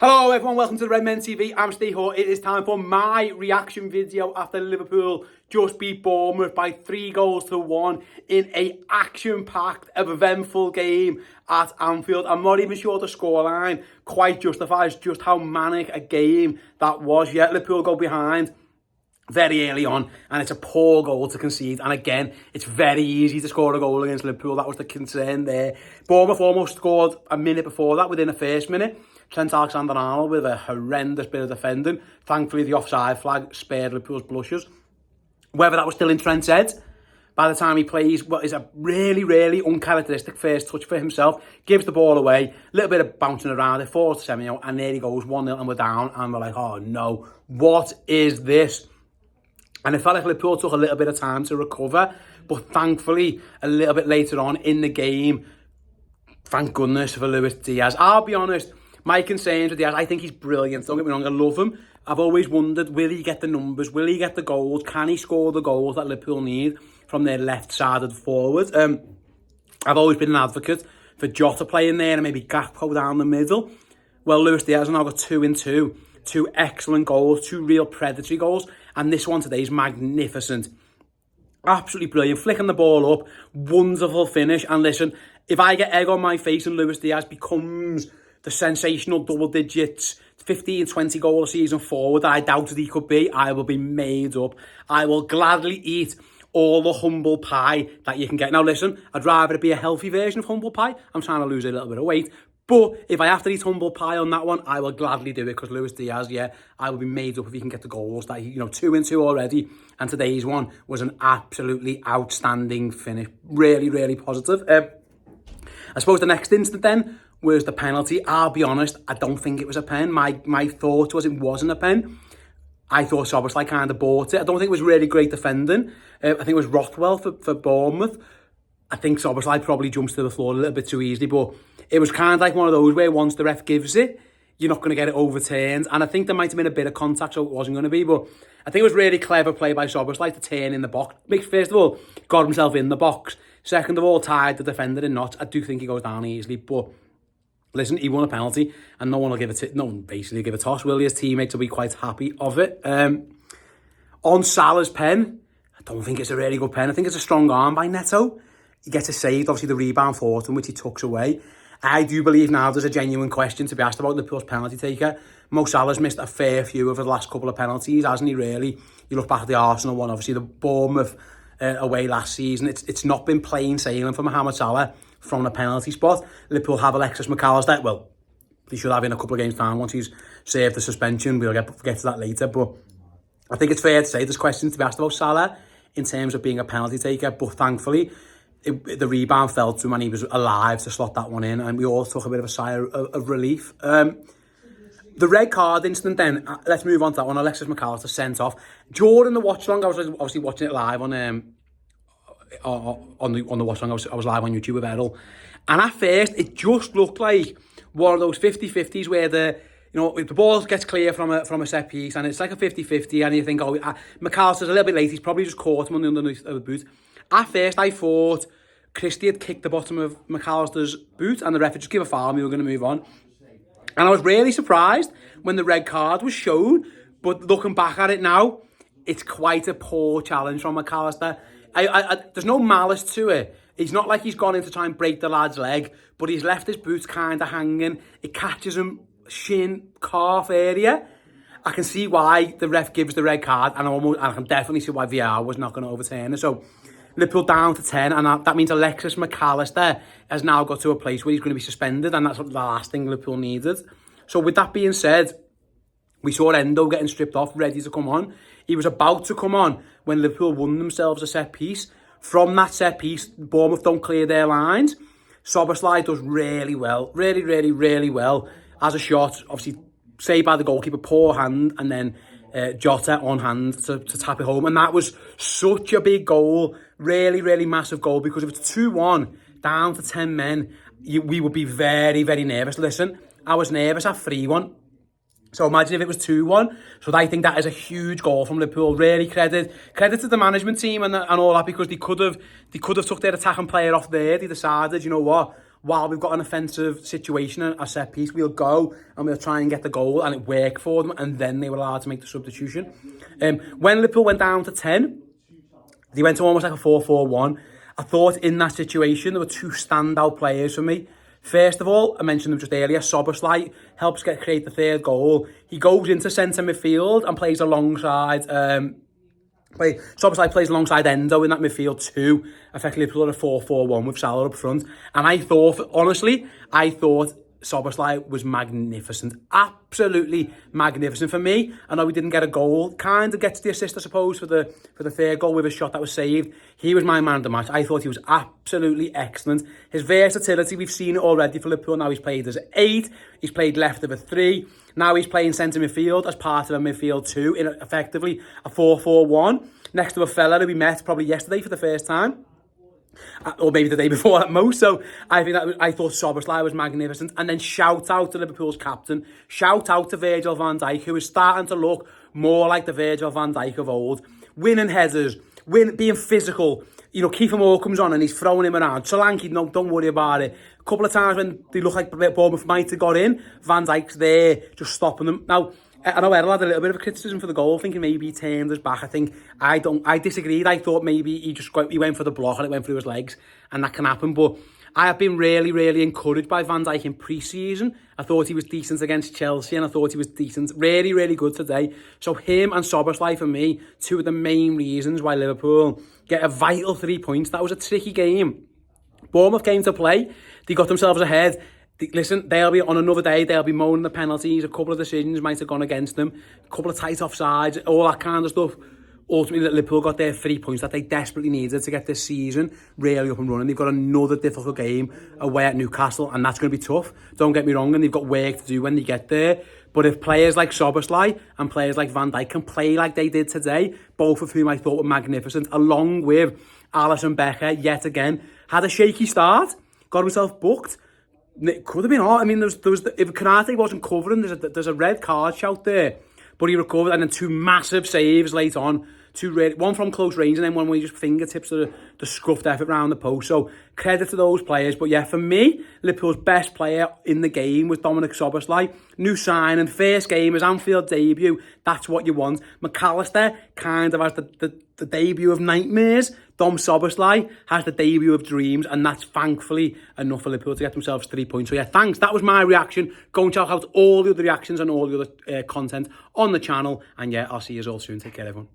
Hello everyone, welcome to the Red Men TV. I'm Steve Hutt. It is time for my reaction video after Liverpool just beat Bournemouth by 3-1 in a action-packed, eventful game at Anfield. I'm not even sure the scoreline quite justifies just how manic a game that was. Yet Liverpool go behind very early on, and it's a poor goal to concede. And again, it's very easy to score a goal against Liverpool. That was the concern there. Bournemouth almost scored a minute before that, within the first minute. Trent Alexander-Arnold with a horrendous bit of defending. Thankfully, the offside flag spared Liverpool's blushes. Whether that was still in Trent's head by the time he plays what is a really uncharacteristic first touch for himself, gives the ball away, a little bit of bouncing around, it falls to Semenyo, and there he goes, 1-0, and we're down, and we're like, oh no, what is this? And it felt like Liverpool took a little bit of time to recover, but thankfully, a little bit later on in the game, thank goodness for Luis Díaz. I'll be honest, my concerns with Díaz, I think he's brilliant, don't get me wrong, I love him. I've always wondered, will he get the numbers, will he get the goals, can he score the goals that Liverpool need from their left-sided forward? I've always been an advocate for Jota playing there and maybe Gakpo down the middle. Well, Luis Díaz has now got 2 in 2. 2 excellent goals, 2 real predatory goals, and this one today is magnificent. Absolutely brilliant, flicking the ball up, wonderful finish. And listen, if I get egg on my face and Luis Díaz becomes the sensational double digits, 15, 20 goal a season forward that I doubted he could be, I will be made up. I will gladly eat all the humble pie that you can get. Now listen, I'd rather it be a healthy version of humble pie. I'm trying to lose a little bit of weight. But if I have to eat humble pie on that one, I will gladly do it, because Luis Díaz, yeah, I will be made up if he can get the goals that he, 2 in 2 already. And today's one was an absolutely outstanding finish. Really positive. I suppose the next instant then was the penalty. I'll be honest, I don't think it was a pen. My thought was it wasn't a pen. I thought Szoboszlai kind of bought it. I don't think it was really great defending. I think it was Rothwell for Bournemouth. I think Szoboszlai probably jumps to the floor a little bit too easily, but it was kind of like one of those where once the ref gives it, you're not going to get it overturned. And I think there might have been a bit of contact, so it wasn't going to be. But I think it was really clever play by Szoboszlai to turn in the box. First of all, got himself in the box. Second of all, tied the defender in knots. I do think he goes down easily, but listen, he won a penalty, and no one will give it. No one basically give a toss. Will his teammates will be quite happy of it. On Salah's pen, I don't think it's a really good pen. I think it's a strong arm by Neto. He gets a save, obviously the rebound for him, which he tucks away. I do believe now there's a genuine question to be asked about Liverpool's penalty taker. Mo Salah's missed a fair few over the last couple of penalties, hasn't he, really? You look back at the Arsenal one, obviously the Bournemouth away last season. It's not been plain sailing for Mohammed Salah from the penalty spot. Liverpool have Alexis Mac Allister. Well, they should have in a couple of games' time once he's served the suspension. We'll get to that later. But I think it's fair to say there's questions to be asked about Salah in terms of being a penalty taker. But thankfully, the rebound fell to him and he was alive to slot that one in, and we all took a bit of a sigh of relief. The red card incident then, let's move on to that one. Alexis Mac Allister sent off. During the watch-along, I was obviously watching it live on the watch-along, I was live on YouTube with Errol, and at first it just looked like one of those 50-50s where if the ball gets clear from a set piece and it's like a 50-50 and you think, oh, Mac Allister's a little bit late, he's probably just caught him on the underneath of the boot. At first, I thought Christie had kicked the bottom of Mac Allister's boot and the ref had just give a foul and we were going to move on. And I was really surprised when the red card was shown. But looking back at it now, it's quite a poor challenge from Mac Allister. There's no malice to it. It's not like he's gone in to try and break the lad's leg, but he's left his boots kind of hanging. It catches him shin, calf area. I can see why the ref gives the red card, and I can definitely see why VR was not going to overturn it. So Liverpool down to 10, and that means Alexis Mac Allister has now got to a place where he's going to be suspended, and that's the last thing Liverpool needed. So with that being said, we saw Endo getting stripped off, ready to come on. He was about to come on when Liverpool won themselves a set piece. From that set piece, Bournemouth don't clear their lines. Szoboszlai does really well, really well. As a shot, obviously saved by the goalkeeper, poor hand, and then Jota on hand to tap it home. And that was such a big goal, really massive goal, because if it's 2-1, down to 10 men, we would be very nervous. Listen, I was nervous at 3-1. So imagine if it was 2-1. So I think that is a huge goal from Liverpool. Really credit to the management team and all that, because they could have took their attacking player off there. They decided, you know what, while we've got an offensive situation, a set piece, we'll go and we'll try and get the goal, and it worked for them, and then they were allowed to make the substitution. When Liverpool went down to 10, they went to almost like a 4-4-1. I thought in that situation, there were two standout players for me. First of all, I mentioned them just earlier, Szoboszlai helps create the third goal. He goes into centre midfield and plays alongside... Szoboszlai plays alongside Endo in that midfield too. Effectively, Liverpool at a 4-4-1 with Salah up front. And I thought, honestly, Szoboszlai was magnificent. Absolutely magnificent for me. I know we didn't get a goal. Kind of gets the assist, I suppose, for the third goal with a shot that was saved. He was my man of the match. I thought he was absolutely excellent. His versatility, we've seen it already for Liverpool. Now he's played as 8. He's played left of a 3. Now he's playing centre midfield as part of a midfield 2 in effectively a 4-4-1. Next to a fella who we met probably yesterday for the first time. Or maybe the day before at most. So I thought Szoboszlai was magnificent. And then shout out to Liverpool's captain. Shout out to Virgil van Dijk, who is starting to look more like the Virgil van Dijk of old. Winning headers, being physical. You know, Kiefer Moore comes on and he's throwing him around. Solanke, no, don't worry about it. A couple of times when they look like Bournemouth might have got in, Van Dijk's there just stopping them. Now, I know Errol had a little bit of criticism for the goal, thinking maybe he turned his back. I disagreed. I thought maybe he went for the block and it went through his legs, and that can happen. But I have been really, really encouraged by Van Dijk in pre-season. I thought he was decent against Chelsea, and I thought he was decent, really, really good today. So him and Szoboszlai, for me, two of the main reasons why Liverpool get a vital 3 points. That was a tricky game. Bournemouth came to play. They got themselves ahead. Listen, they'll be on another day, they'll be moaning the penalties. A couple of decisions might have gone against them. A couple of tight offsides, all that kind of stuff. Ultimately, Liverpool got their 3 points that they desperately needed to get this season really up and running. They've got another difficult game away at Newcastle, and that's going to be tough. Don't get me wrong, and they've got work to do when they get there. But if players like Szoboszlai and players like Van Dijk can play like they did today, both of whom I thought were magnificent, along with Alisson Becker, yet again, had a shaky start, got himself booked. It could have been hard. I mean, if Konate wasn't covering, there's a red card shout there. But he recovered, and then 2 massive saves late on. One from close range, and then one where he just fingertips the scuffed effort round the post. So credit to those players. But yeah, for me, Liverpool's best player in the game was Dominic Szoboszlai. New signing, first game, his Anfield debut. That's what you want. Mac Allister kind of has the debut of nightmares. Dom Szoboszlai has the debut of dreams, and that's thankfully enough for Liverpool to get themselves 3 points. So yeah, thanks. That was my reaction. Go and check out all the other reactions and all the other content on the channel. And yeah, I'll see you all soon. Take care, everyone.